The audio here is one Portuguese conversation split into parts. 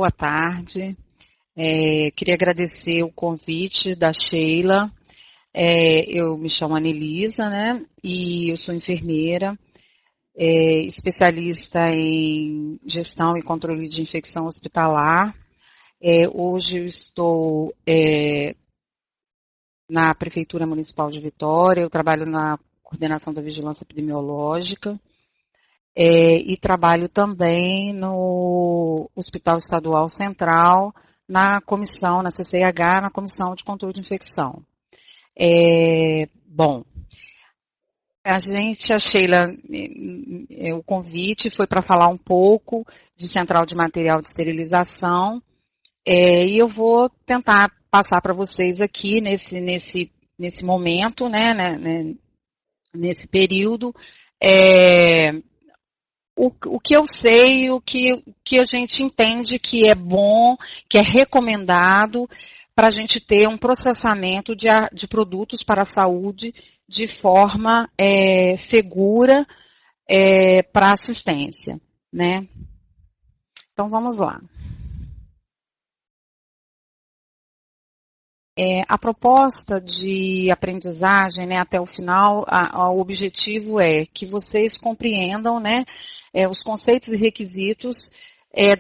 boa tarde. Queria agradecer o convite da Sheila. Eu me chamo Anelisa, né? E eu sou enfermeira, especialista em gestão e controle de infecção hospitalar. Hoje eu estou na Prefeitura Municipal de Vitória, eu trabalho na coordenação da vigilância epidemiológica. E trabalho também no Hospital Estadual Central, na comissão, na CCIH, na Comissão de Controle de Infecção. Bom, a Sheila, o convite foi para falar um pouco de central de material de esterilização, e eu vou tentar passar para vocês aqui nesse momento, né, nesse período, o que eu sei, o que a gente entende que é bom, que é recomendado para a gente ter um processamento de produtos para a saúde de forma segura para assistência, né? Então, vamos lá. A proposta de aprendizagem, né, até o final, o objetivo é que vocês compreendam, né, os conceitos e requisitos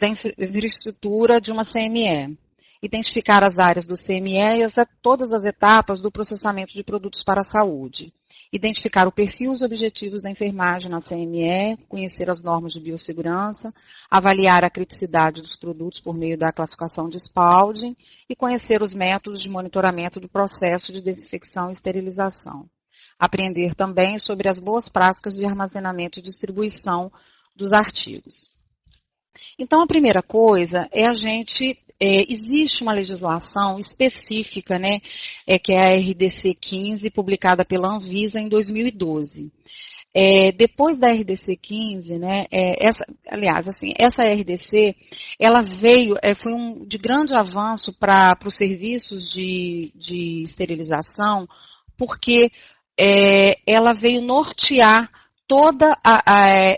da infraestrutura de uma CME, identificar as áreas do CME e todas as etapas do processamento de produtos para a saúde, identificar o perfil e os objetivos da enfermagem na CME, conhecer as normas de biossegurança, avaliar a criticidade dos produtos por meio da classificação de Spalding e conhecer os métodos de monitoramento do processo de desinfecção e esterilização. Aprender também sobre as boas práticas de armazenamento e distribuição dos artigos. Então, a primeira coisa é existe uma legislação específica, né, que é a RDC 15, publicada pela Anvisa em 2012. Depois da RDC 15, né, essa RDC, ela foi de grande avanço para os serviços de esterilização, porque ela veio nortear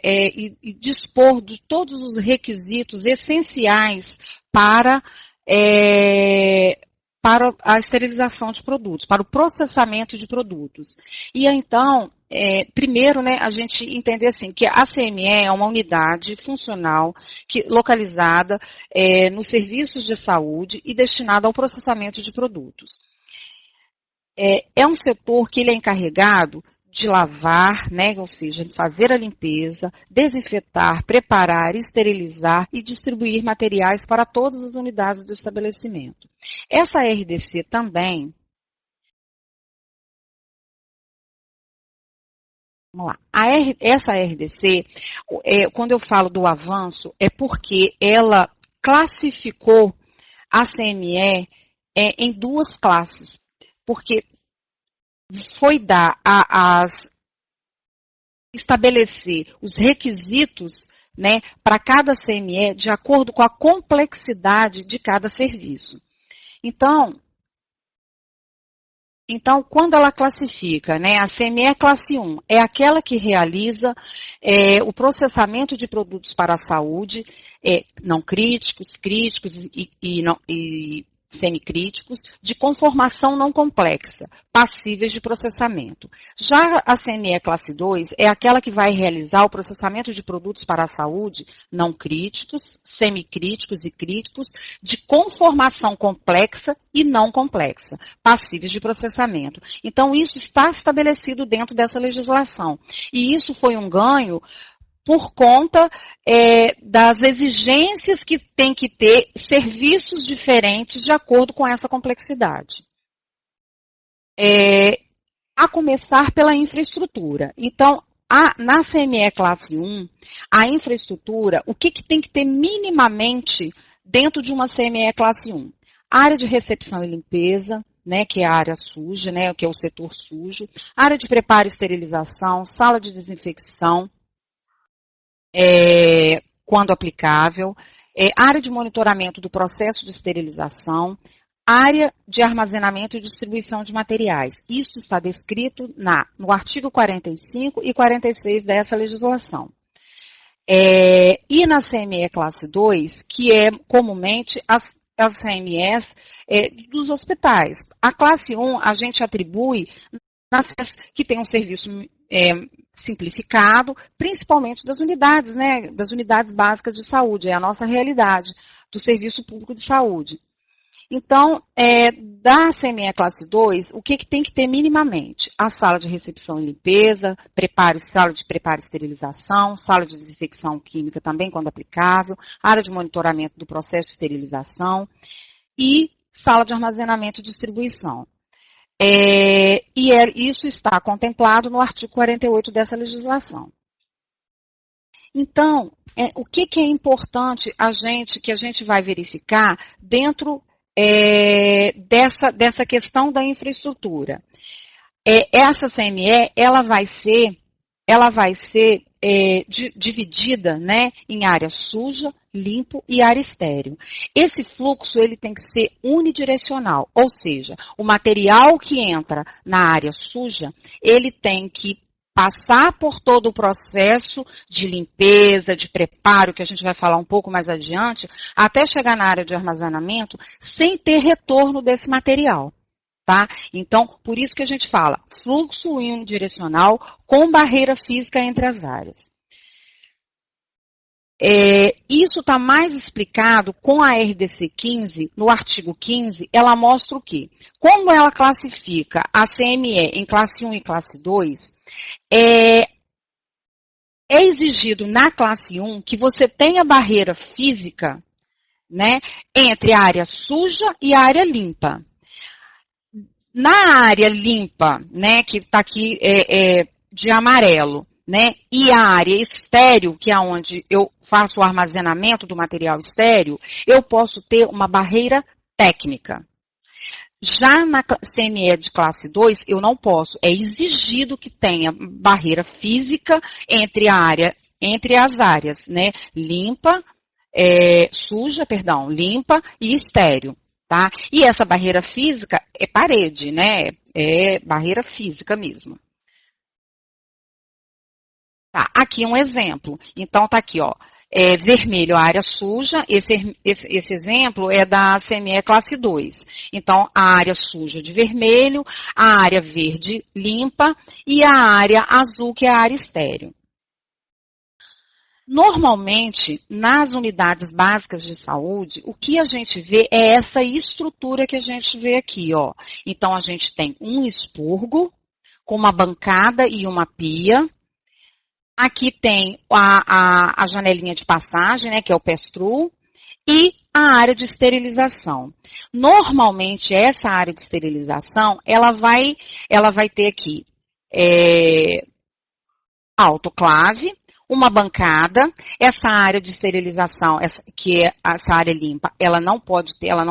e dispor de todos os requisitos essenciais para a esterilização de produtos, para o processamento de produtos. E então, primeiro, né, a gente entender assim, que a CME é uma unidade funcional localizada nos serviços de saúde e destinada ao processamento de produtos. É um setor que ele é encarregado de lavar, né, ou seja, fazer a limpeza, desinfetar, preparar, esterilizar e distribuir materiais para todas as unidades do estabelecimento. Essa RDC também, vamos lá, essa RDC, quando eu falo do avanço, é porque ela classificou a CME em duas classes, porque foi estabelecer os requisitos, né, para cada CME de acordo com a complexidade de cada serviço. Então quando ela classifica, né, a CME classe 1 é aquela que realiza o processamento de produtos para a saúde, não críticos, críticos e semicríticos, de conformação não complexa, passíveis de processamento. Já a CME classe 2 é aquela que vai realizar o processamento de produtos para a saúde não críticos, semicríticos e críticos, de conformação complexa e não complexa, passíveis de processamento. Então, isso está estabelecido dentro dessa legislação. E isso foi um ganho por conta das exigências que tem que ter serviços diferentes de acordo com essa complexidade. A começar pela infraestrutura. Então, na CME classe 1, a infraestrutura, o que tem que ter minimamente dentro de uma CME classe 1? Área de recepção e limpeza, né, que é a área suja, né, que é o setor sujo, área de preparo e esterilização, sala de desinfecção, quando aplicável, área de monitoramento do processo de esterilização, área de armazenamento e distribuição de materiais. Isso está descrito no artigo 45 e 46 dessa legislação. E na CME classe 2, que é comumente as CMEs dos hospitais. A classe 1 a gente atribui nas que tem um serviço simplificado, principalmente das unidades, né, das unidades básicas de saúde, é a nossa realidade do serviço público de saúde. Então, da CME classe 2, o que tem que ter minimamente? A sala de recepção e limpeza, sala de preparo e esterilização, sala de desinfecção química também, quando aplicável, área de monitoramento do processo de esterilização e sala de armazenamento e distribuição. Isso está contemplado no artigo 48 dessa legislação. Então, o que é importante que a gente vai verificar dentro dessa questão da infraestrutura? Essa CME, ela vai ser dividida, né, em área suja, limpo e área estéril. Esse fluxo ele tem que ser unidirecional, ou seja, o material que entra na área suja, ele tem que passar por todo o processo de limpeza, de preparo, que a gente vai falar um pouco mais adiante, até chegar na área de armazenamento, sem ter retorno desse material. Tá? Então, por isso que a gente fala fluxo unidirecional com barreira física entre as áreas. Isso está mais explicado com a RDC 15, no artigo 15, ela mostra o quê? Como ela classifica a CME em classe 1 e classe 2, é exigido na classe 1 que você tenha barreira física, né, entre a área suja e a área limpa. Na área limpa, né, que está aqui de amarelo, né, e a área estéril, que é onde eu faço o armazenamento do material estéril, eu posso ter uma barreira técnica. Já na CME de classe 2, eu não posso. É exigido que tenha barreira física entre as áreas, né, limpa e estéril. Tá? E essa barreira física é parede, né? É barreira física mesmo. Tá, aqui um exemplo. Então, tá aqui, ó. Vermelho, a área suja. Esse exemplo é da CME classe 2. Então, a área suja de vermelho, a área verde limpa e a área azul, que é a área estéril. Normalmente, nas unidades básicas de saúde, o que a gente vê é essa estrutura que a gente vê aqui, ó. Então, a gente tem um expurgo com uma bancada e uma pia. Aqui tem a janelinha de passagem, né, que é o pass-through, e a área de esterilização. Normalmente, essa área de esterilização, ela vai ter aqui autoclave, uma bancada, essa área de esterilização, que é essa área limpa, ela não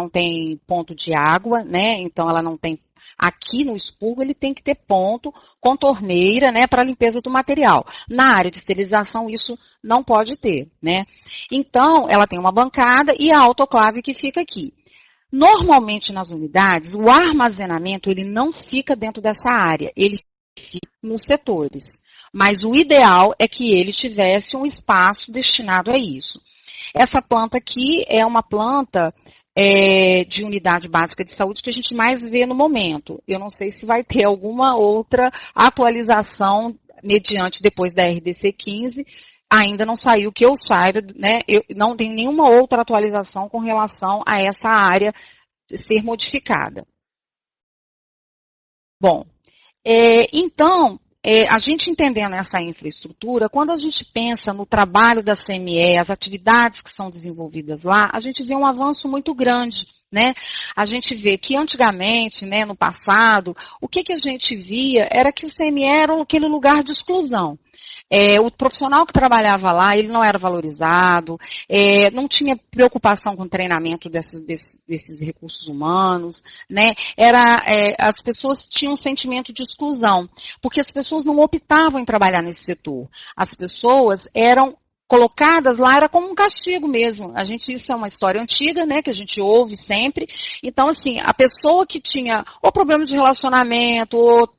tem ponto de água, né? Então ela não tem, aqui no expurgo ele tem que ter ponto com torneira, né, para limpeza do material. Na área de esterilização isso não pode ter, né? Então ela tem uma bancada e a autoclave que fica aqui. Normalmente nas unidades, o armazenamento ele não fica dentro dessa área, ele fica nos setores. Mas o ideal é que ele tivesse um espaço destinado a isso. Essa planta aqui é uma planta de unidade básica de saúde que a gente mais vê no momento. Eu não sei se vai ter alguma outra atualização mediante depois da RDC 15. Ainda não saiu, que eu saiba, né? Não tem nenhuma outra atualização com relação a essa área ser modificada. Bom, então, a gente entendendo essa infraestrutura, quando a gente pensa no trabalho da CME, as atividades que são desenvolvidas lá, a gente vê um avanço muito grande, né? A gente vê que antigamente, né, no passado, o que a gente via era que o CME era aquele lugar de exclusão. O profissional que trabalhava lá, ele não era valorizado, não tinha preocupação com o treinamento desses recursos humanos, né? As pessoas tinham um sentimento de exclusão, porque as pessoas não optavam em trabalhar nesse setor. As pessoas eram colocadas lá, era como um castigo mesmo. Isso é uma história antiga, né, que a gente ouve sempre. Então, assim, a pessoa que tinha ou problema de relacionamento, ou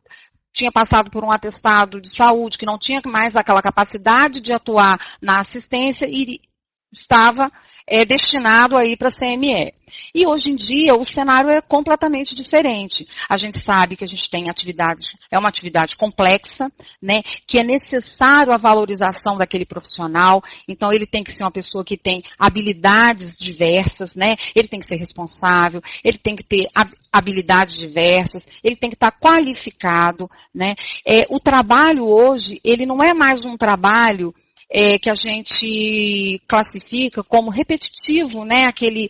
tinha passado por um atestado de saúde, que não tinha mais aquela capacidade de atuar na assistência e estava destinado a ir para a CME. E hoje em dia o cenário é completamente diferente. A gente sabe que a gente tem atividade, é uma atividade complexa, né, que é necessário a valorização daquele profissional, então ele tem que ser uma pessoa que tem habilidades diversas, né, ele tem que ser responsável, ele tem que ter habilidades diversas, ele tem que estar qualificado, né. O trabalho hoje, ele não é mais um trabalho que a gente classifica como repetitivo, né? Ele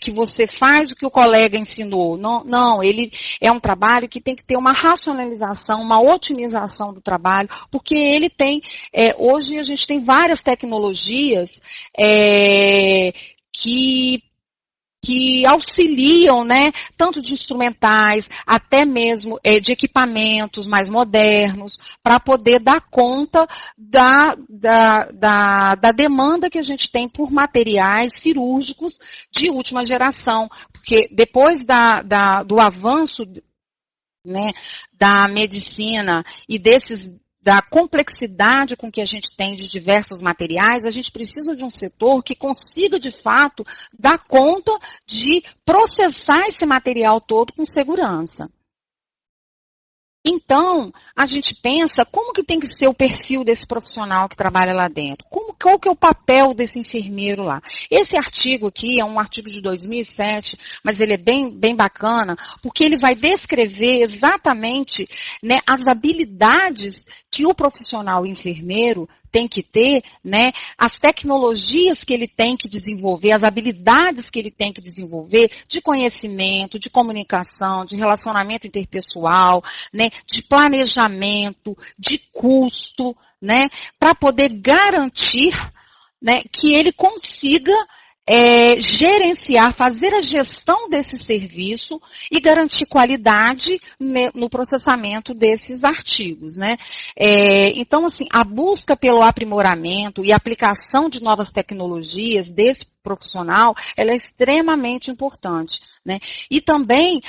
que você faz o que o colega ensinou. Não, ele é um trabalho que tem que ter uma racionalização, uma otimização do trabalho, porque ele tem, hoje a gente tem várias tecnologias que auxiliam, né, tanto de instrumentais, até mesmo de equipamentos mais modernos, para poder dar conta da demanda que a gente tem por materiais cirúrgicos de última geração. Porque depois do avanço, né, da medicina e da complexidade com que a gente tem de diversos materiais, a gente precisa de um setor que consiga, de fato, dar conta de processar esse material todo com segurança. Então, a gente pensa como que tem que ser o perfil desse profissional que trabalha lá dentro. Qual que é o papel desse enfermeiro lá? Esse artigo aqui é um artigo de 2007, mas ele é bem bacana, porque ele vai descrever exatamente, né, as habilidades que o profissional enfermeiro tem que ter, né, as tecnologias que ele tem que desenvolver, as habilidades que ele tem que desenvolver de conhecimento, de comunicação, de relacionamento interpessoal, né, de planejamento, de custo, né, para poder garantir, né, que ele consiga gerenciar, fazer a gestão desse serviço e garantir qualidade no processamento desses artigos, né? Então, assim, a busca pelo aprimoramento e aplicação de novas tecnologias desse profissional, ela é extremamente importante, né? E também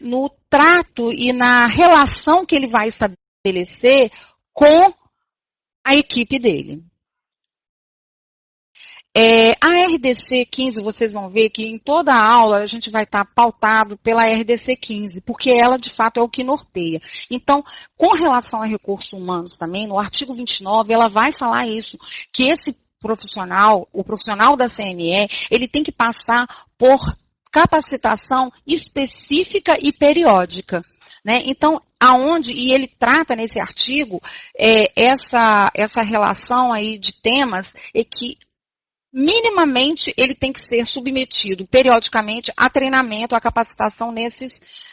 no trato e na relação que ele vai estabelecer com a equipe dele. A RDC 15, vocês vão ver que em toda a aula a gente vai estar pautado pela RDC 15, porque ela, de fato, é o que norteia. Então, com relação a recursos humanos também, no artigo 29, ela vai falar isso, que esse profissional, o profissional da CME, ele tem que passar por capacitação específica e periódica. Né? Então, e ele trata nesse artigo essa relação aí de temas que minimamente ele tem que ser submetido periodicamente a treinamento, a capacitação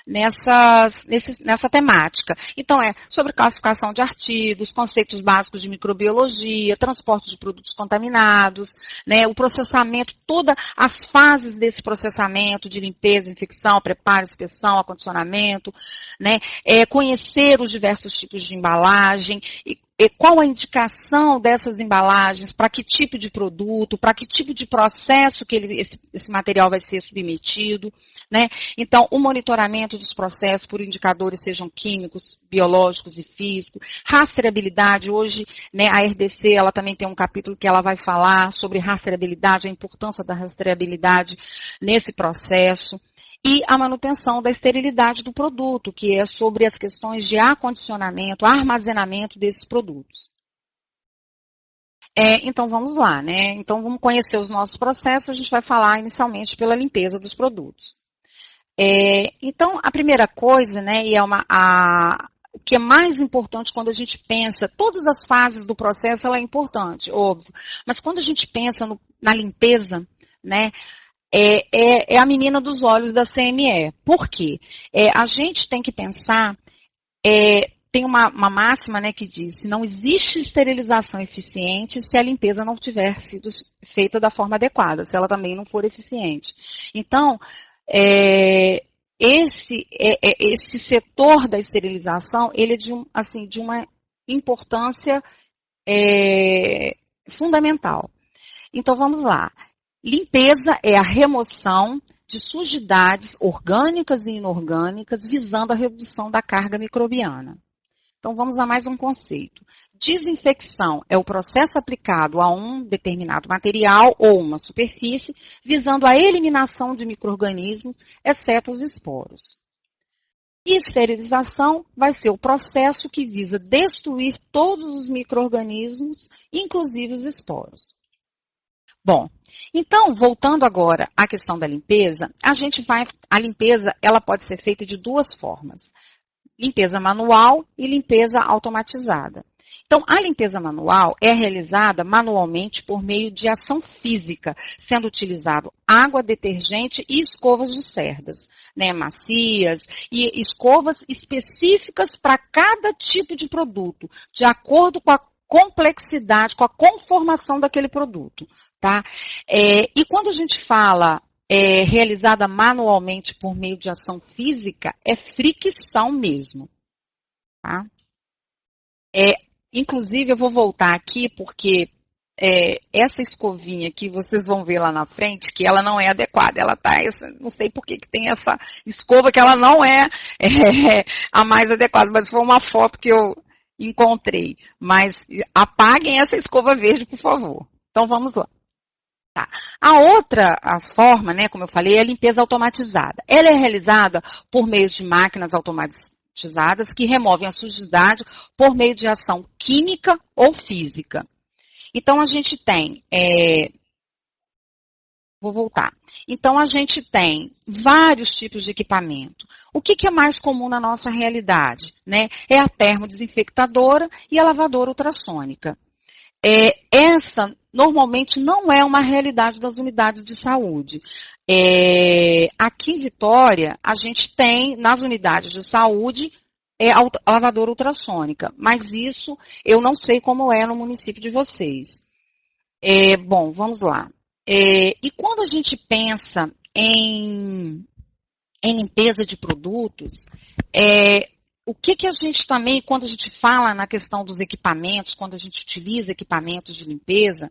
nessa temática. Então, sobre classificação de artigos, conceitos básicos de microbiologia, transporte de produtos contaminados, né, o processamento, todas as fases desse processamento de limpeza, infecção, preparo, inspeção, acondicionamento, né, conhecer os diversos tipos de embalagem, e qual a indicação dessas embalagens, para que tipo de produto, para que tipo de processo que esse material vai ser submetido, né? Então, o monitoramento dos processos por indicadores, sejam químicos, biológicos e físicos, rastreabilidade, hoje, né, a RDC, ela também tem um capítulo que ela vai falar sobre rastreabilidade, a importância da rastreabilidade nesse processo. E a manutenção da esterilidade do produto, que é sobre as questões de acondicionamento, armazenamento desses produtos. Então, vamos lá, né? Então, vamos conhecer os nossos processos, a gente vai falar inicialmente pela limpeza dos produtos. Então, a primeira coisa, né, e o que é mais importante quando a gente pensa, todas as fases do processo, ela é importante, óbvio, mas quando a gente pensa na limpeza, né, é a menina dos olhos da CME. Por quê? A gente tem que pensar, tem uma máxima, né, que diz, não existe esterilização eficiente se a limpeza não tiver sido feita da forma adequada, se ela também não for eficiente. Então, esse setor da esterilização, ele é de uma importância fundamental. Então, vamos lá. Limpeza é a remoção de sujidades orgânicas e inorgânicas, visando a redução da carga microbiana. Então, vamos a mais um conceito. Desinfecção é o processo aplicado a um determinado material ou uma superfície, visando a eliminação de micro-organismos, exceto os esporos. E esterilização vai ser o processo que visa destruir todos os micro-organismos, inclusive os esporos. Bom, então, voltando agora à questão da limpeza, a limpeza ela pode ser feita de duas formas. Limpeza manual e limpeza automatizada. Então, a limpeza manual é realizada manualmente por meio de ação física, sendo utilizado água, detergente e escovas de cerdas, né, macias e escovas específicas para cada tipo de produto, de acordo com a complexidade, com a conformação daquele produto, tá? E quando a gente fala realizada manualmente por meio de ação física, é fricção mesmo, tá? Inclusive, eu vou voltar aqui porque essa escovinha que vocês vão ver lá na frente, que ela não é adequada, ela tá, não sei por que tem essa escova que ela não é a mais adequada, mas foi uma foto que eu encontrei. Mas apaguem essa escova verde, por favor. Então, vamos lá. Tá. A outra forma, né, como eu falei, é a limpeza automatizada. Ela é realizada por meio de máquinas automatizadas que removem a sujidade por meio de ação química ou física. Então, a gente tem... Vou voltar. Então, a gente tem vários tipos de equipamento. O que é mais comum na nossa realidade, né? É a termodesinfectadora e a lavadora ultrassônica. Essa, normalmente, não é uma realidade das unidades de saúde. Aqui em Vitória, a gente tem, nas unidades de saúde, a lavadora ultrassônica. Mas isso, eu não sei como é no município de vocês. Bom, vamos lá. E quando a gente pensa em limpeza de produtos, o que a gente também, quando a gente fala na questão dos equipamentos, quando a gente utiliza equipamentos de limpeza,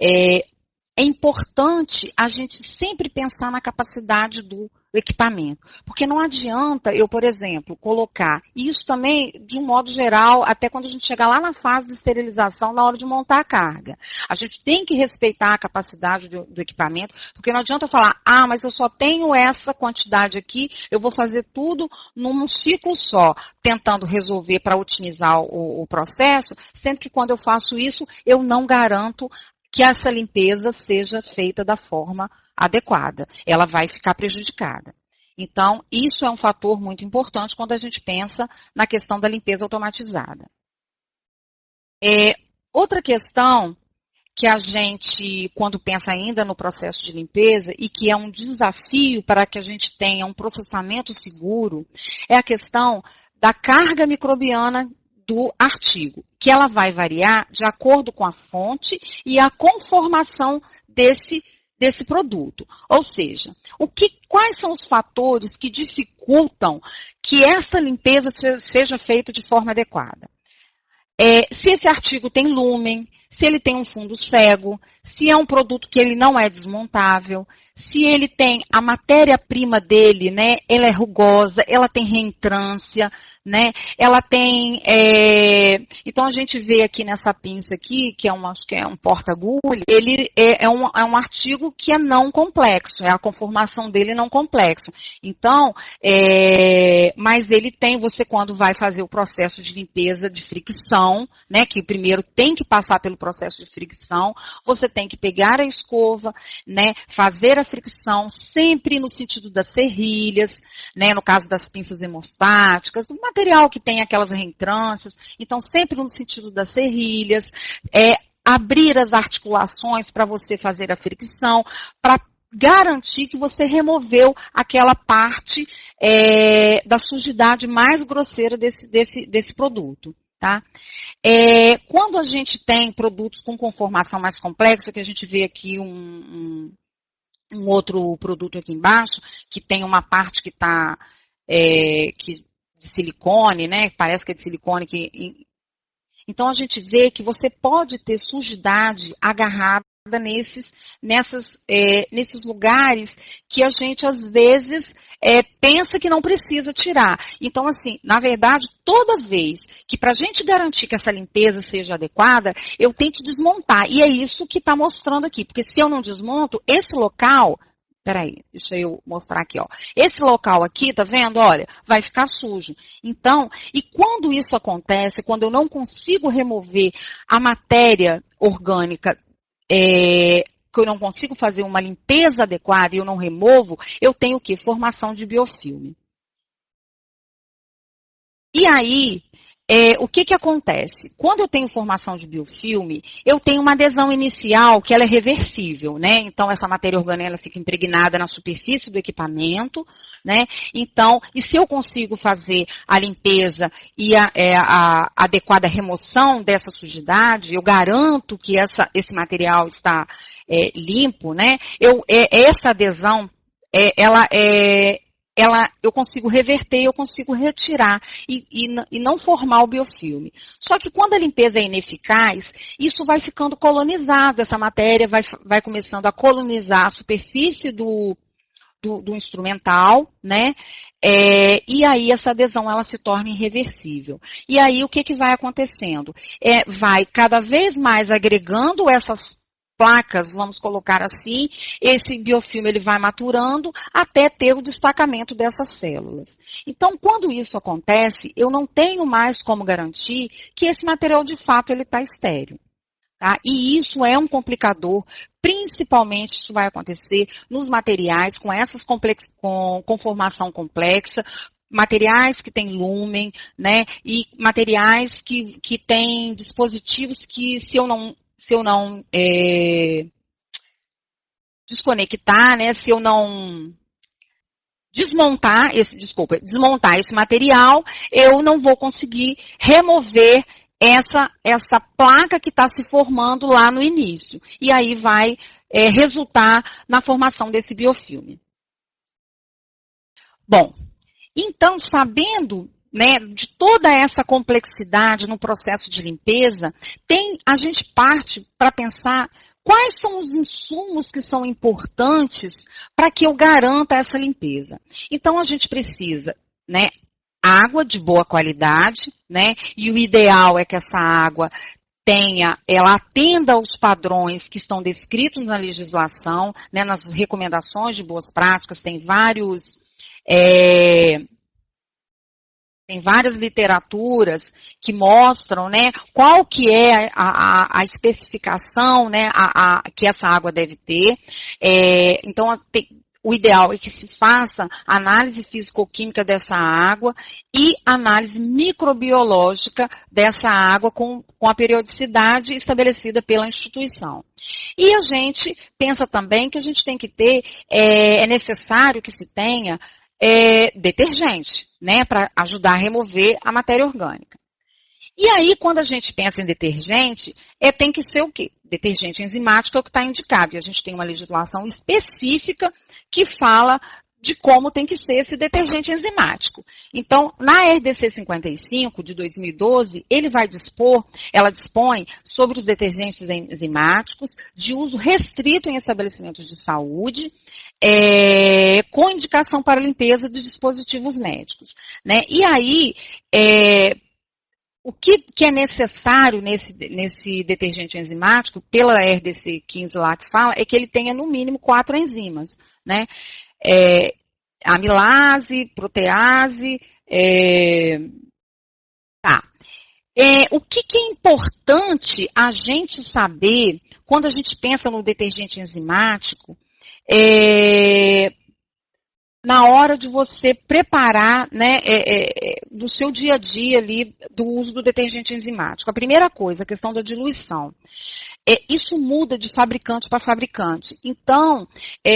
é importante a gente sempre pensar na capacidade do equipamento. Porque não adianta eu, por exemplo, colocar, e isso também, de um modo geral, até quando a gente chegar lá na fase de esterilização, na hora de montar a carga. A gente tem que respeitar a capacidade do equipamento, porque não adianta eu falar, mas eu só tenho essa quantidade aqui, eu vou fazer tudo num ciclo só, tentando resolver para otimizar o processo, sendo que quando eu faço isso, eu não garanto que essa limpeza seja feita da forma adequada. Ela vai ficar prejudicada. Então, isso é um fator muito importante quando a gente pensa na questão da limpeza automatizada. Outra questão que a gente, quando pensa ainda no processo de limpeza, e que é um desafio para que a gente tenha um processamento seguro, é a questão da carga microbiana do artigo, que ela vai variar de acordo com a fonte e a conformação desse produto. Ou seja, quais são os fatores que dificultam que essa limpeza seja feita de forma adequada? Se esse artigo tem lúmen, se ele tem um fundo cego, se é um produto que ele não é desmontável, se ele tem a matéria-prima dele, né, ela é rugosa, ela tem reentrância, né, ela tem... Então, a gente vê aqui nessa pinça aqui, que acho que é um porta-agulha, ele é um artigo que é não complexo, a conformação dele é não complexo. Então, mas ele tem, você quando vai fazer o processo de limpeza de fricção, né, que primeiro tem que passar pelo processo de fricção, você tem que pegar a escova, né, fazer a fricção sempre no sentido das serrilhas, né, no caso das pinças hemostáticas, do material que tem aquelas reentrâncias, então sempre no sentido das serrilhas, abrir as articulações para você fazer a fricção, para garantir que você removeu aquela parte da sujidade mais grosseira desse produto. Tá? Quando a gente tem produtos com conformação mais complexa, que a gente vê aqui um outro produto aqui embaixo, que tem uma parte que está de silicone, né? Parece que é de silicone. Então, a gente vê que você pode ter sujidade agarrada nesses lugares que a gente, às vezes, pensa que não precisa tirar. Então, assim, na verdade, toda vez que para a gente garantir que essa limpeza seja adequada, eu tenho que desmontar. E é isso que está mostrando aqui, porque se eu não desmonto, esse local... Peraí, deixa eu mostrar aqui, ó. Esse local aqui, tá vendo? Olha, vai ficar sujo. Então, e quando isso acontece, quando eu não consigo remover a matéria orgânica, que eu não consigo fazer uma limpeza adequada e eu não removo, eu tenho o quê? Formação de biofilme. E aí, o que acontece? Quando eu tenho formação de biofilme, eu tenho uma adesão inicial que ela é reversível, né? Então, essa matéria orgânica ela fica impregnada na superfície do equipamento, né? Então, e se eu consigo fazer a limpeza e a adequada remoção dessa sujidade, eu garanto que esse material está limpo, né? Essa adesão, eu consigo reverter, eu consigo retirar e não formar o biofilme. Só que quando a limpeza é ineficaz, isso vai ficando colonizado, essa matéria vai começando a colonizar a superfície do instrumental, né? E aí essa adesão ela se torna irreversível. E aí o que vai acontecendo? Vai cada vez mais agregando essas placas, vamos colocar assim, esse biofilme ele vai maturando até ter o destacamento dessas células. Então, quando isso acontece, eu não tenho mais como garantir que esse material de fato ele está estéril. Tá? E isso é um complicador, principalmente isso vai acontecer nos materiais com formação complexa, materiais que têm lumen, né? E materiais que têm dispositivos que se eu não desconectar, né? Se eu não desmontar esse material, eu não vou conseguir remover essa placa que está se formando lá no início. E aí vai resultar na formação desse biofilme. Bom, então, sabendo, né, de toda essa complexidade no processo de limpeza, a gente parte para pensar quais são os insumos que são importantes para que eu garanta essa limpeza. Então, a gente precisa, né, água de boa qualidade, né, e o ideal é que essa água ela atenda aos padrões que estão descritos na legislação, né, nas recomendações de boas práticas, tem várias literaturas que mostram, né, qual que é a especificação, né, que essa água deve ter. Então, o ideal é que se faça análise físico-química dessa água e análise microbiológica dessa água com a periodicidade estabelecida pela instituição. E a gente pensa também que a gente tem que ter, é necessário que se tenha detergente, né, para ajudar a remover a matéria orgânica. E aí, quando a gente pensa em detergente, tem que ser o quê? Detergente enzimático é o que está indicado. E a gente tem uma legislação específica que fala de como tem que ser esse detergente enzimático. Então, na RDC 55 de 2012, ela dispõe sobre os detergentes enzimáticos de uso restrito em estabelecimentos de saúde, com indicação para limpeza de dispositivos médicos, né? E aí, o que é necessário nesse detergente enzimático, pela RDC 15 lá que fala, é que ele tenha no mínimo 4 enzimas, né? Amilase, protease, o que é importante a gente saber quando a gente pensa no detergente enzimático, na hora de você preparar, né, do seu dia a dia ali, do uso do detergente enzimático. A primeira coisa, a questão da diluição. Isso muda de fabricante para fabricante. Então,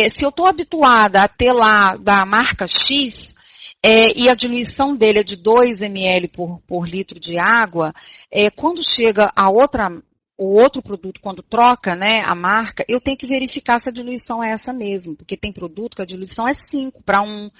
se eu estou habituada a ter lá da marca X, e a diluição dele é de 2 ml por litro de água, quando chega o outro produto, quando troca, né, a marca, eu tenho que verificar se a diluição é essa mesmo, porque tem produto que a diluição é 5 para 1,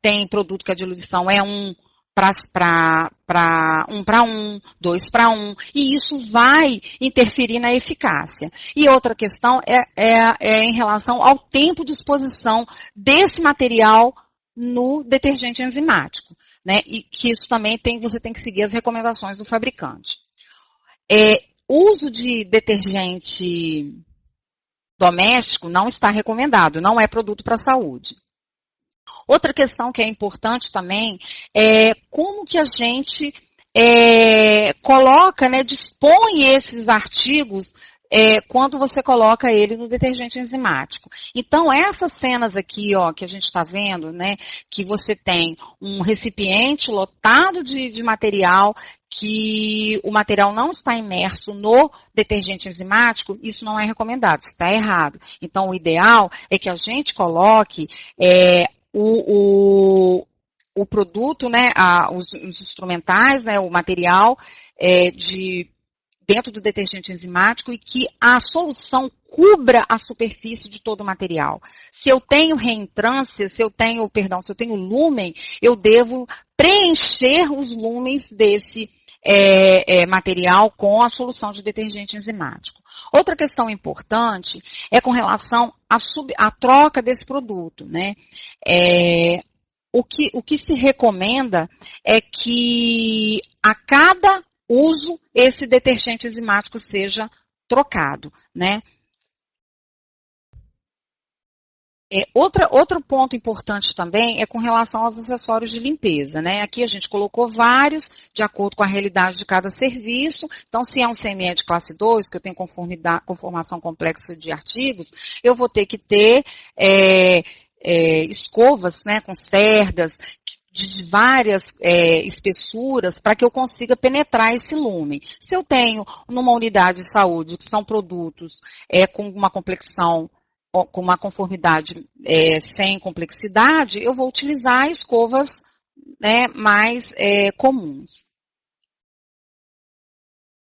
tem produto que a diluição é 1 para 1:1, 2:1, e isso vai interferir na eficácia. E outra questão é em relação ao tempo de exposição desse material no detergente enzimático, né? E que isso também você tem que seguir as recomendações do fabricante. O uso de detergente doméstico não está recomendado, não é produto para a saúde. Outra questão que é importante também é como que a gente coloca, né, dispõe esses artigos quando você coloca ele no detergente enzimático. Então, essas cenas aqui, ó, que a gente está vendo, né, que você tem um recipiente lotado de material, que o material não está imerso no detergente enzimático, isso não é recomendado, está errado. Então, o ideal é que a gente coloque o produto, né, os instrumentais, né, o material dentro do detergente enzimático e que a solução cubra a superfície de todo o material. Se eu tenho reentrância, se eu tenho lúmen, eu devo preencher os lúmens desse material com a solução de detergente enzimático. Outra questão importante é com relação à troca desse produto, né? O que se recomenda é que a cada uso esse detergente enzimático seja trocado, né? Outro ponto importante também é com relação aos acessórios de limpeza, né? Aqui a gente colocou vários, de acordo com a realidade de cada serviço. Então, se é um CME de classe 2, que eu tenho conformação complexa de artigos, eu vou ter que ter escovas, né, com cerdas, de várias espessuras para que eu consiga penetrar esse lume. Se eu tenho numa unidade de saúde, que são produtos com uma complexão, com uma conformidade sem complexidade, eu vou utilizar escovas, né, mais comuns.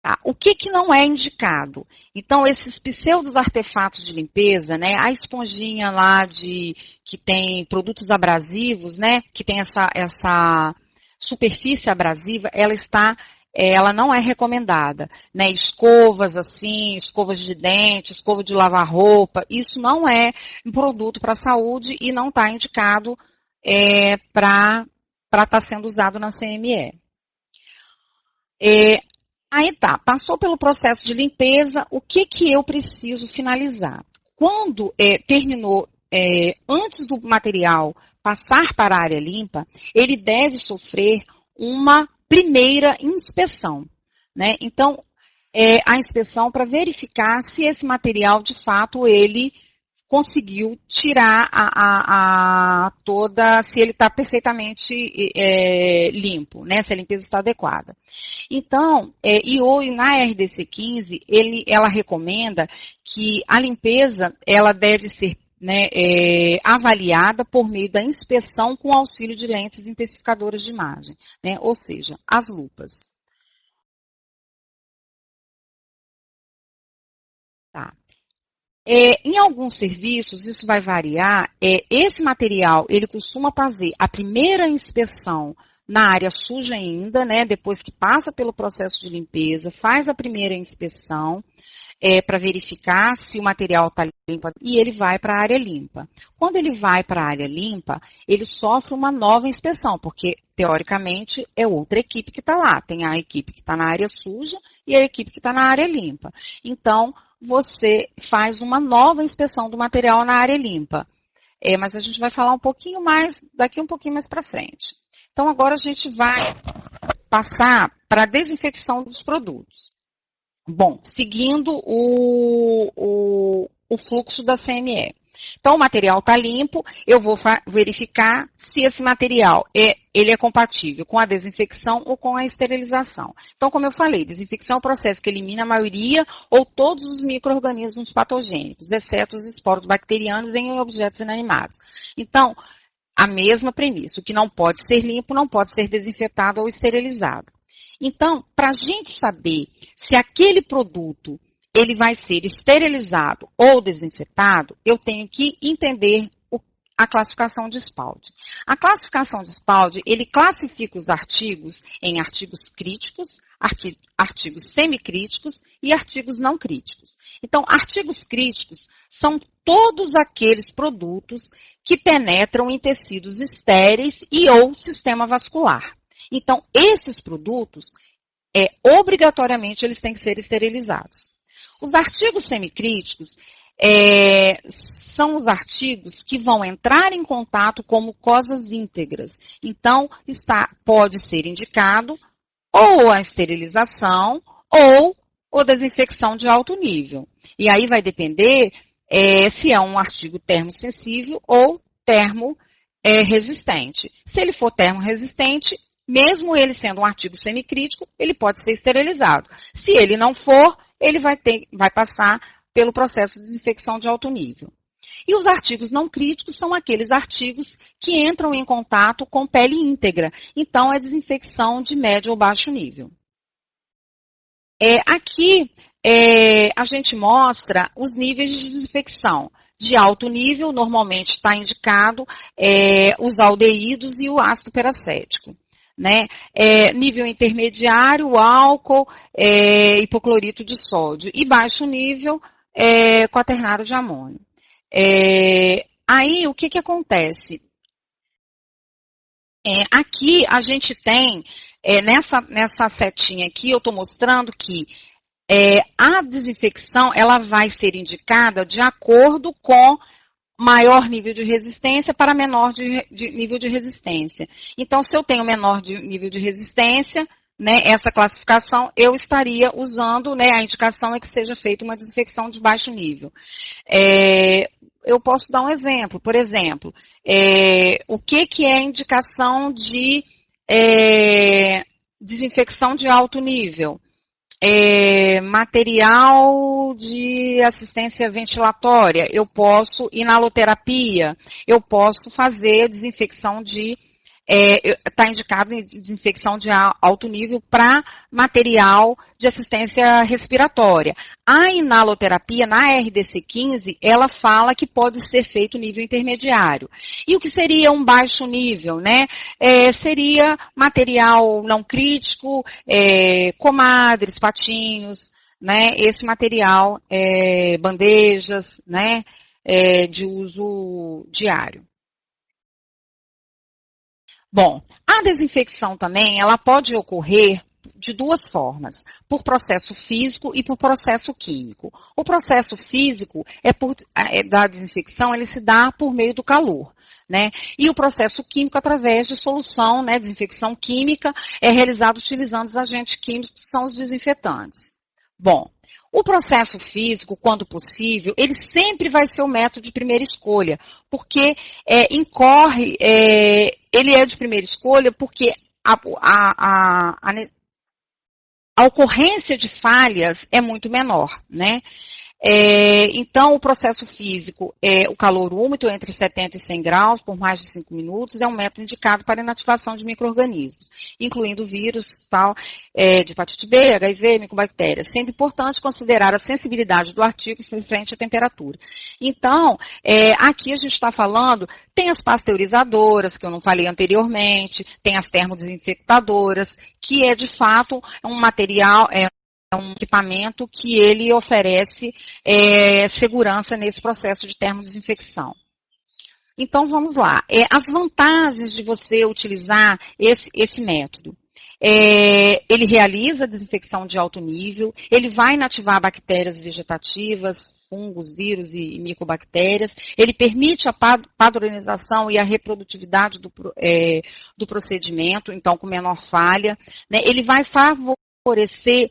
Tá. O que não é indicado? Então, esses pseudos artefatos de limpeza, né, a esponjinha lá que tem produtos abrasivos, né, que tem essa superfície abrasiva, ela não é recomendada, né, escovas assim, escovas de dente, escova de lavar roupa, isso não é um produto para a saúde e não está indicado para estar sendo usado na CME. Aí tá, passou pelo processo de limpeza, o que eu preciso finalizar? Quando terminou, antes do material passar para a área limpa, ele deve sofrer uma primeira inspeção, né? Então, a inspeção para verificar se esse material, de fato, ele conseguiu tirar se ele está perfeitamente limpo, né? Se a limpeza está adequada. Então, na RDC 15, ela recomenda que a limpeza, ela deve ser, né, avaliada por meio da inspeção com auxílio de lentes intensificadoras de imagem, né? Ou seja, as lupas. Tá. Em alguns serviços, isso vai variar, esse material, ele costuma fazer a primeira inspeção na área suja ainda, né, depois que passa pelo processo de limpeza, faz a primeira inspeção para verificar se o material está limpo e ele vai para a área limpa. Quando ele vai para a área limpa, ele sofre uma nova inspeção, porque, teoricamente, é outra equipe que está lá. Tem a equipe que está na área suja e a equipe que está na área limpa. Então, você faz uma nova inspeção do material na área limpa. Mas a gente vai falar um pouquinho mais, daqui um pouquinho mais para frente. Então, agora a gente vai passar para a desinfecção dos produtos. Bom, seguindo o fluxo da CME. Então, o material está limpo, eu vou verificar se esse material ele é compatível com a desinfecção ou com a esterilização. Então, como eu falei, desinfecção é um processo que elimina a maioria ou todos os micro-organismos patogênicos, exceto os esporos bacterianos em objetos inanimados. Então, a mesma premissa, o que não pode ser limpo não pode ser desinfetado ou esterilizado. Então, para a gente saber se aquele produto ele vai ser esterilizado ou desinfetado, eu tenho que entender a classificação de Spalding. A classificação de Spalding, ele classifica os artigos em artigos críticos, artigos semicríticos e artigos não críticos. Então, artigos críticos são todos aqueles produtos que penetram em tecidos estéreis e ou sistema vascular. Então, esses produtos, obrigatoriamente, eles têm que ser esterilizados. Os artigos semicríticos são os artigos que vão entrar em contato com mucosas íntegras. Então, pode ser indicado ou a esterilização ou a desinfecção de alto nível. E aí vai depender se é um artigo termosensível ou termoresistente. Se ele for termoresistente, mesmo ele sendo um artigo semicrítico, ele pode ser esterilizado. Se ele não for, ele vai passar pelo processo de desinfecção de alto nível. E os artigos não críticos são aqueles artigos que entram em contato com pele íntegra. Então, é desinfecção de médio ou baixo nível. Aqui, a gente mostra os níveis de desinfecção. De alto nível, normalmente está indicado os aldeídos e o ácido peracético. Né? Nível intermediário, o álcool, hipoclorito de sódio. E baixo nível, quaternário de amônio. Aí, o que acontece? Aqui, a gente tem, nessa setinha aqui, eu estou mostrando que a desinfecção, ela vai ser indicada de acordo com maior nível de resistência para menor nível de resistência. Então, se eu tenho menor nível de resistência, né, essa classificação, eu estaria usando, né, a indicação é que seja feita uma desinfecção de baixo nível. Eu posso dar um exemplo. Por exemplo, o que é a indicação de desinfecção de alto nível? Material de assistência ventilatória, eu posso inaloterapia, eu posso fazer desinfecção está indicado em desinfecção de alto nível para material de assistência respiratória. A inaloterapia, na RDC 15, ela fala que pode ser feito nível intermediário. E o que seria um baixo nível, né? Seria material não crítico, comadres, patinhos, né? Esse material, bandejas, né? De uso diário. Bom, a desinfecção também, ela pode ocorrer de duas formas, por processo físico e por processo químico. O processo físico da desinfecção, ele se dá por meio do calor, né? E o processo químico através de solução, né, desinfecção química, é realizado utilizando os agentes químicos que são os desinfetantes. Bom, o processo físico, quando possível, ele sempre vai ser o método de primeira escolha, porque ele é de primeira escolha porque a ocorrência de falhas é muito menor, né? Então, o processo físico, o calor úmido entre 70 e 100 graus por mais de 5 minutos, é um método indicado para inativação de micro-organismos, incluindo vírus, de hepatite B, HIV, micobactérias, sendo importante considerar a sensibilidade do artigo frente à temperatura. Então, aqui a gente está falando, tem as pasteurizadoras, que eu não falei anteriormente, tem as termodesinfectadoras, que é de fato um material, um equipamento que ele oferece segurança nesse processo de termodesinfecção. Então, vamos lá. As vantagens de você utilizar esse método. Ele realiza a desinfecção de alto nível, ele vai inativar bactérias vegetativas, fungos, vírus e micobactérias, ele permite a padronização e a reprodutividade do procedimento, então com menor falha, né? Ele vai favorecer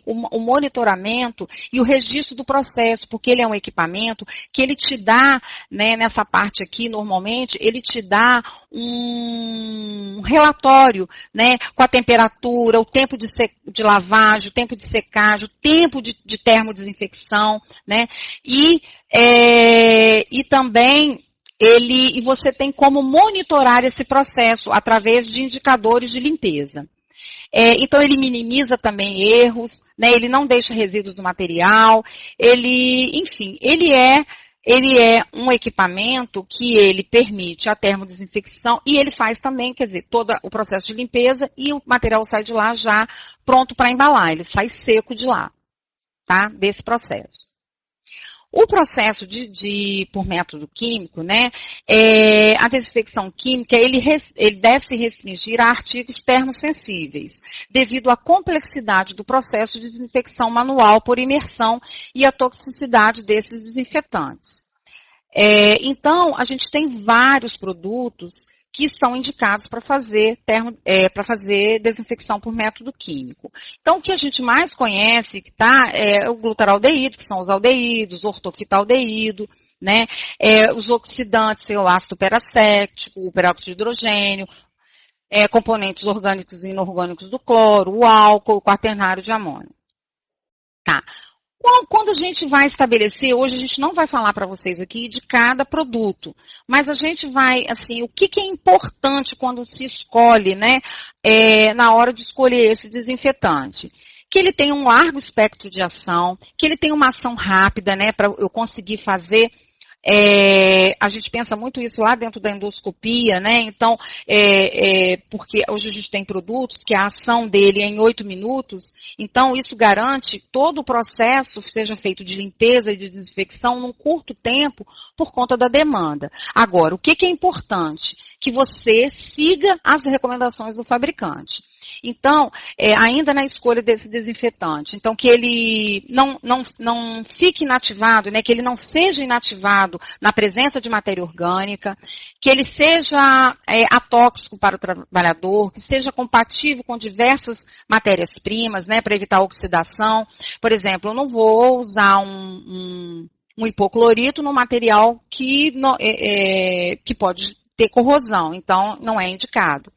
o monitoramento e o registro do processo, porque ele é um equipamento que ele te dá, né, nessa parte aqui, normalmente, ele te dá um relatório, né, com a temperatura, o tempo de lavagem, o tempo de secagem, o tempo de termodesinfecção, né, e também e você tem como monitorar esse processo através de indicadores de limpeza. Então, ele minimiza também erros, né, ele não deixa resíduos do material, enfim, ele é Ele é um equipamento que ele permite a termodesinfecção e ele faz também, quer dizer, todo o processo de limpeza e o material sai de lá já pronto para embalar, ele sai seco de lá, tá? Desse processo. O processo por método químico, né, a desinfecção química, ele deve se restringir a artigos termosensíveis, devido à complexidade do processo de desinfecção manual por imersão e a toxicidade desses desinfetantes. Então, a gente tem vários produtos que são indicados para fazer desinfecção por método químico. Então, o que a gente mais conhece é o glutaraldeído, que são os aldeídos, ortofitaldeído, né? Os oxidantes, o ácido peracético, o peróxido de hidrogênio, componentes orgânicos e inorgânicos do cloro, o álcool, o quaternário de amônio. Tá. Quando a gente vai estabelecer, hoje a gente não vai falar para vocês aqui de cada produto, mas a gente vai, assim, o que é importante quando se escolhe, né, na hora de escolher esse desinfetante? Que ele tenha um largo espectro de ação, que ele tenha uma ação rápida, né, para eu conseguir fazer. A gente pensa muito isso lá dentro da endoscopia, né? Então, porque hoje a gente tem produtos que a ação dele é em 8 minutos, então isso garante todo o processo seja feito de limpeza e de desinfecção num curto tempo por conta da demanda. Agora, o que é importante? Que você siga as recomendações do fabricante. Então, ainda na escolha desse desinfetante, então que ele não fique inativado, né, que ele não seja inativado na presença de matéria orgânica, que ele seja atóxico para o trabalhador, que seja compatível com diversas matérias-primas, né, para evitar a oxidação. Por exemplo, eu não vou usar um hipoclorito no material que pode ter corrosão, então não é indicado.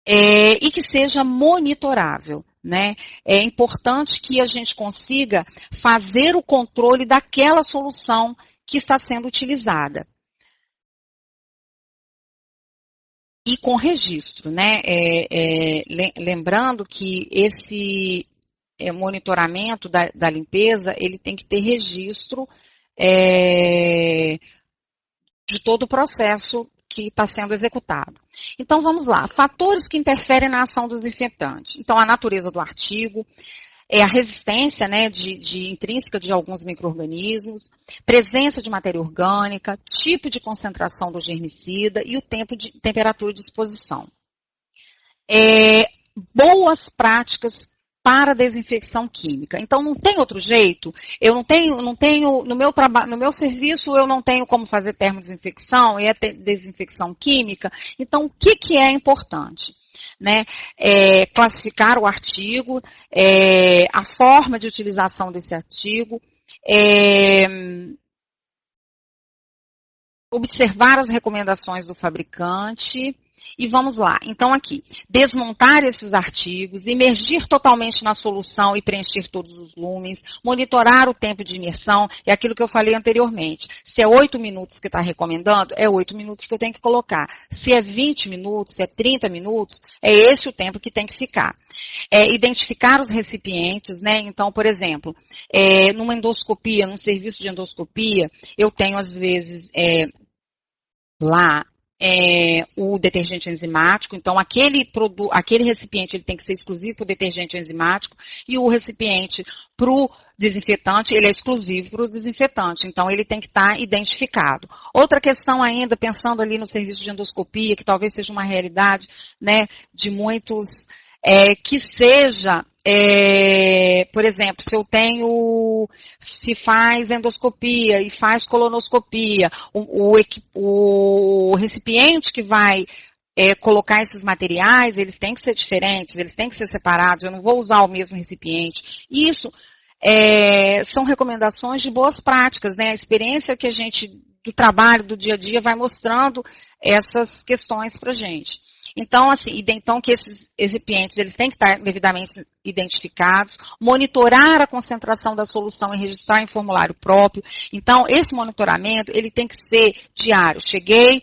E que seja monitorável, né? É importante que a gente consiga fazer o controle daquela solução que está sendo utilizada. E com registro, né? Lembrando que esse monitoramento da limpeza, ele tem que ter registro de todo o processo que está sendo executado. Então, vamos lá. Fatores que interferem na ação do desinfetante. Então, a natureza do artigo, a resistência, né, intrínseca de alguns micro-organismos, presença de matéria orgânica, tipo de concentração do germicida e o tempo de temperatura de exposição. Boas práticas para desinfecção química. Então, não tem outro jeito. Eu não tenho no meu trabalho, no meu serviço, eu não tenho como fazer termodesinfecção e desinfecção química. Então, o que é importante? Né? Classificar o artigo, a forma de utilização desse artigo, observar as recomendações do fabricante. E vamos lá, então aqui, desmontar esses artigos, imergir totalmente na solução e preencher todos os lumens, monitorar o tempo de imersão, é aquilo que eu falei anteriormente. Se é 8 minutos que está recomendando, é 8 minutos que eu tenho que colocar. Se é 20 minutos, se é 30 minutos, é esse o tempo que tem que ficar. Identificar os recipientes, né? Então, por exemplo, numa endoscopia, num serviço de endoscopia, eu tenho às vezes lá o detergente enzimático, então aquele recipiente ele tem que ser exclusivo para o detergente enzimático e o recipiente para o desinfetante, ele é exclusivo para o desinfetante, então ele tem que estar identificado. Outra questão ainda, pensando ali no serviço de endoscopia, que talvez seja uma realidade, né, de muitos, que seja, por exemplo, se faz endoscopia e faz colonoscopia, o recipiente que vai colocar esses materiais, eles têm que ser diferentes, eles têm que ser separados, eu não vou usar o mesmo recipiente. Isso são recomendações de boas práticas, né? A experiência que a gente, do trabalho, do dia a dia, vai mostrando essas questões para a gente. Então, assim, então que esses recipientes, eles têm que estar devidamente identificados, monitorar a concentração da solução e registrar em formulário próprio. Então, esse monitoramento, ele tem que ser diário. Cheguei,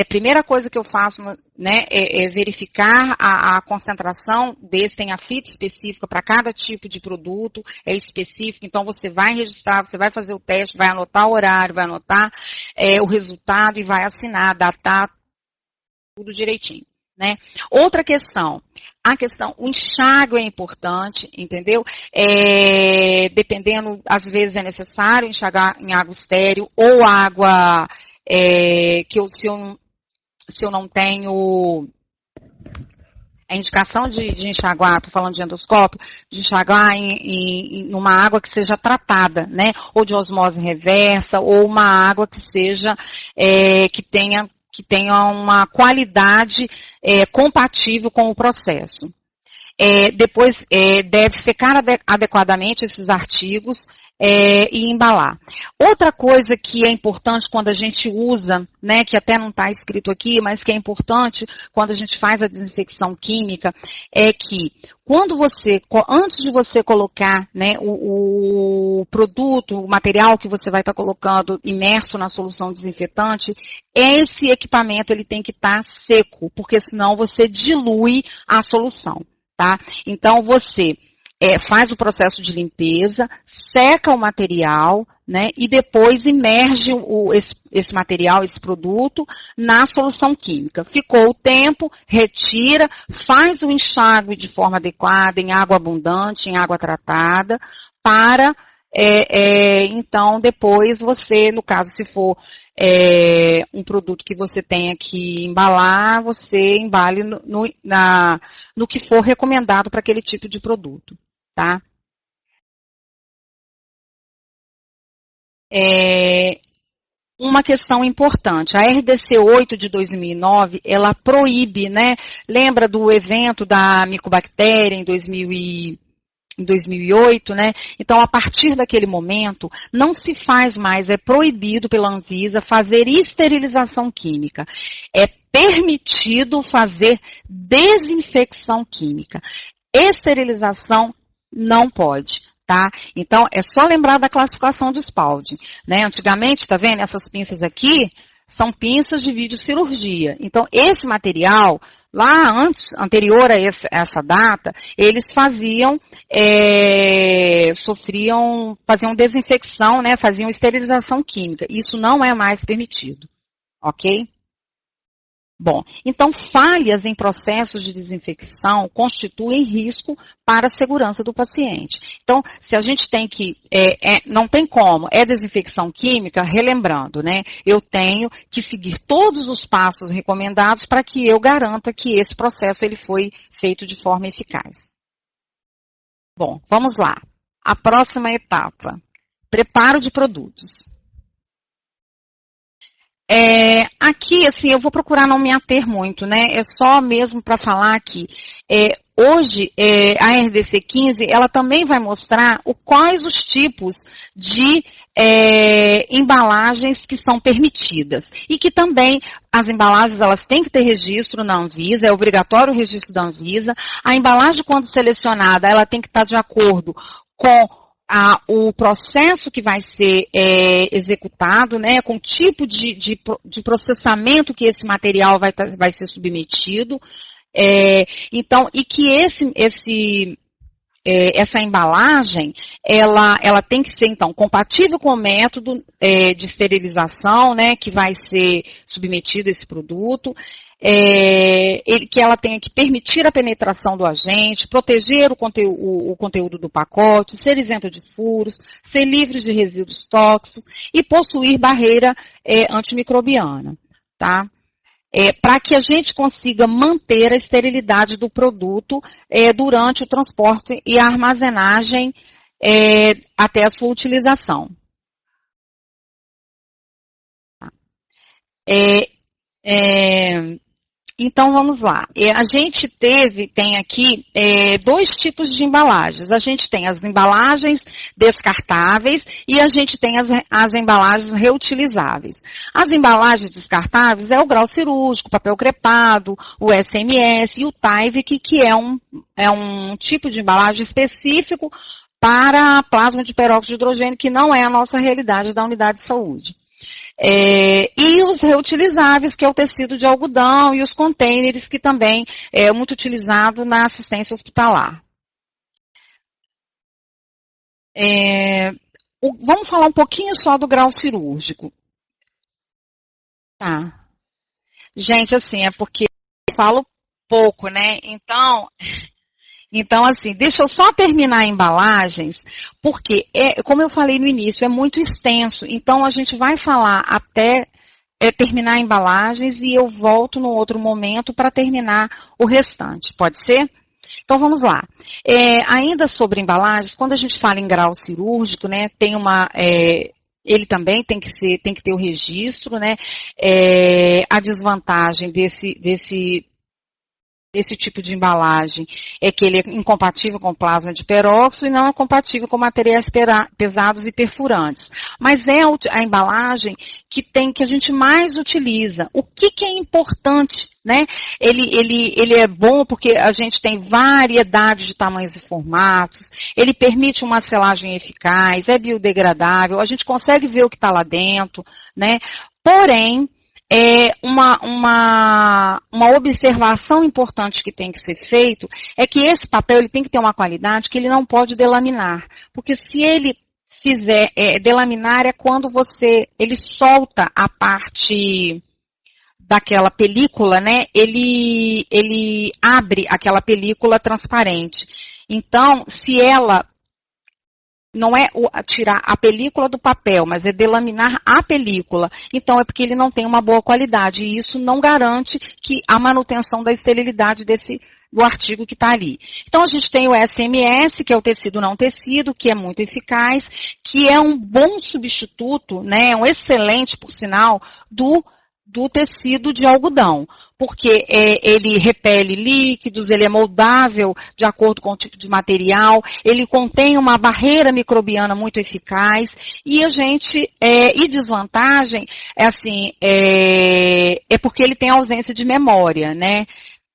primeira coisa que eu faço, né, é verificar a concentração desse, tem a fita específica para cada tipo de produto, é específico, então você vai registrar, você vai fazer o teste, vai anotar o horário, vai anotar o resultado e vai assinar, datar tudo direitinho, né? Outra questão, o enxágue é importante, entendeu? Dependendo, às vezes é necessário enxagar em água estéril ou água se eu não tenho a indicação de enxaguar, estou falando de endoscópio, de enxaguar em uma água que seja tratada, né? Ou de osmose reversa, ou uma água que seja, que tenha uma qualidade compatível com o processo. Depois, deve secar adequadamente esses artigos e embalar. Outra coisa que é importante quando a gente usa, né, que até não está escrito aqui, mas que é importante quando a gente faz a desinfecção química, é que antes de você colocar, né, o produto, o material que você vai estar colocando imerso na solução desinfetante, esse equipamento ele tem que estar seco, porque senão você dilui a solução. Tá? Então, você faz o processo de limpeza, seca o material, né, e depois imerge esse material, esse produto, na solução química. Ficou o tempo, retira, faz o enxágue de forma adequada, em água abundante, em água tratada, para, então, depois você, no caso, se for um produto que você tenha que embalar, você embale no que for recomendado para aquele tipo de produto, tá? Uma questão importante, a RDC 8 de 2009, ela proíbe, né? Lembra do evento da micobactéria em 2008, né? Então, a partir daquele momento, não se faz mais, é proibido pela Anvisa fazer esterilização química. É permitido fazer desinfecção química. Esterilização não pode, tá? Então, é só lembrar da classificação de Spalding, né? Antigamente, tá vendo? Essas pinças aqui são pinças de videocirurgia. Então, esse material, lá anterior a essa data, eles faziam desinfecção, né? Faziam esterilização química. Isso não é mais permitido, ok? Bom, então falhas em processos de desinfecção constituem risco para a segurança do paciente. Então, se a gente tem que, não tem como, desinfecção química, relembrando, né? Eu tenho que seguir todos os passos recomendados para que eu garanta que esse processo ele foi feito de forma eficaz. Bom, vamos lá. A próxima etapa, preparo de produtos. Aqui, assim, eu vou procurar não me ater muito, né? É só mesmo para falar que hoje a RDC 15, ela também vai mostrar quais os tipos de embalagens que são permitidas. E que também as embalagens, elas têm que ter registro na Anvisa, é obrigatório o registro da Anvisa. A embalagem, quando selecionada, ela tem que estar de acordo com o processo que vai ser executado, né, com o tipo de processamento que esse material vai ser submetido. Então, e que essa embalagem, ela tem que ser, então, compatível com o método de esterilização, né, que vai ser submetido esse produto, que ela tenha que permitir a penetração do agente, proteger o conteúdo do pacote, ser isenta de furos, ser livre de resíduos tóxicos e possuir barreira antimicrobiana, tá? Para que a gente consiga manter a esterilidade do produto durante o transporte e a armazenagem até a sua utilização. Então, vamos lá. A gente tem aqui dois tipos de embalagens. A gente tem as embalagens descartáveis e a gente tem as embalagens reutilizáveis. As embalagens descartáveis é o grau cirúrgico, papel crepado, o SMS e o Tyvek, que é um tipo de embalagem específico para plasma de peróxido de hidrogênio, que não é a nossa realidade da unidade de saúde. E os reutilizáveis, que é o tecido de algodão, e os containers, que também é muito utilizado na assistência hospitalar. Vamos falar um pouquinho só do grau cirúrgico. Tá. Gente, assim, é porque eu falo pouco, né? Então, assim, deixa eu só terminar embalagens, porque, como eu falei no início, é muito extenso. Então, a gente vai falar até terminar embalagens e eu volto no outro momento para terminar o restante. Pode ser? Então, vamos lá. Ainda sobre embalagens, quando a gente fala em grau cirúrgico, né, tem ele também tem que ter o registro, né? A desvantagem desse tipo de embalagem é que ele é incompatível com plasma de peróxido e não é compatível com materiais pesados e perfurantes. Mas é a embalagem que a gente mais utiliza. O que é importante, né? Ele é bom porque a gente tem variedade de tamanhos e formatos, ele permite uma selagem eficaz, é biodegradável, a gente consegue ver o que está lá dentro, né? Porém, uma observação importante que tem que ser feito é que esse papel ele tem que ter uma qualidade que ele não pode delaminar. Porque se ele fizer delaminar é quando ele solta a parte daquela película, né? Ele abre aquela película transparente. Então, se ela não é tirar a película do papel, mas é delaminar a película. Então, é porque ele não tem uma boa qualidade. E isso não garante que a manutenção da esterilidade do artigo que está ali. Então, a gente tem o SMS, que é o tecido não tecido, que é muito eficaz, que é um bom substituto, né, um excelente, por sinal, do tecido de algodão, porque ele repele líquidos, ele é moldável de acordo com o tipo de material, ele contém uma barreira microbiana muito eficaz, e e desvantagem, é porque ele tem ausência de memória, né?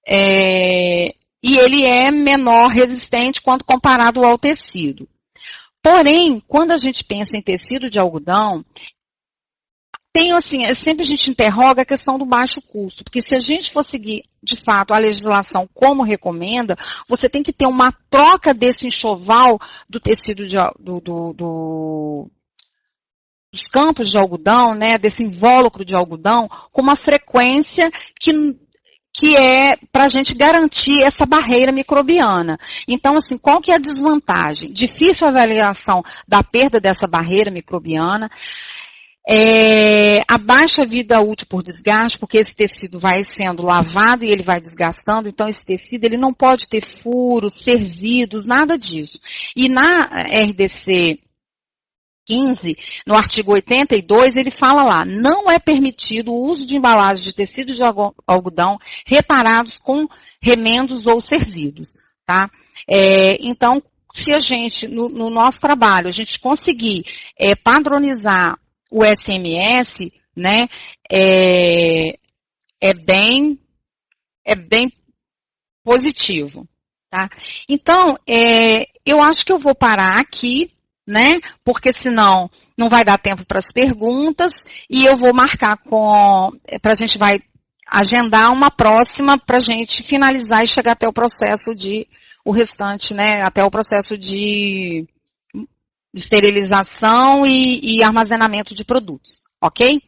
E ele é menor resistente quando comparado ao tecido. Porém, quando a gente pensa em tecido de algodão, sempre a gente interroga a questão do baixo custo, porque se a gente for seguir, de fato, a legislação como recomenda, você tem que ter uma troca desse enxoval do tecido dos campos de algodão, né, desse invólucro de algodão, com uma frequência que é para a gente garantir essa barreira microbiana. Então, assim, qual que é a desvantagem? Difícil a avaliação da perda dessa barreira microbiana. A baixa vida útil por desgaste, porque esse tecido vai sendo lavado e ele vai desgastando, então esse tecido ele não pode ter furos, cerzidos, nada disso. E na RDC 15, no artigo 82, ele fala lá, não é permitido o uso de embalagens de tecido de algodão reparados com remendos ou cerzidos, tá? Então, se a gente, no nosso trabalho, a gente conseguir padronizar o SMS, né, é bem positivo, tá? Então, eu acho que eu vou parar aqui, né, porque senão não vai dar tempo para as perguntas, e eu vou marcar para a gente vai agendar uma próxima para a gente finalizar e chegar até o processo o restante, né, até o processo de esterilização e armazenamento de produtos, ok?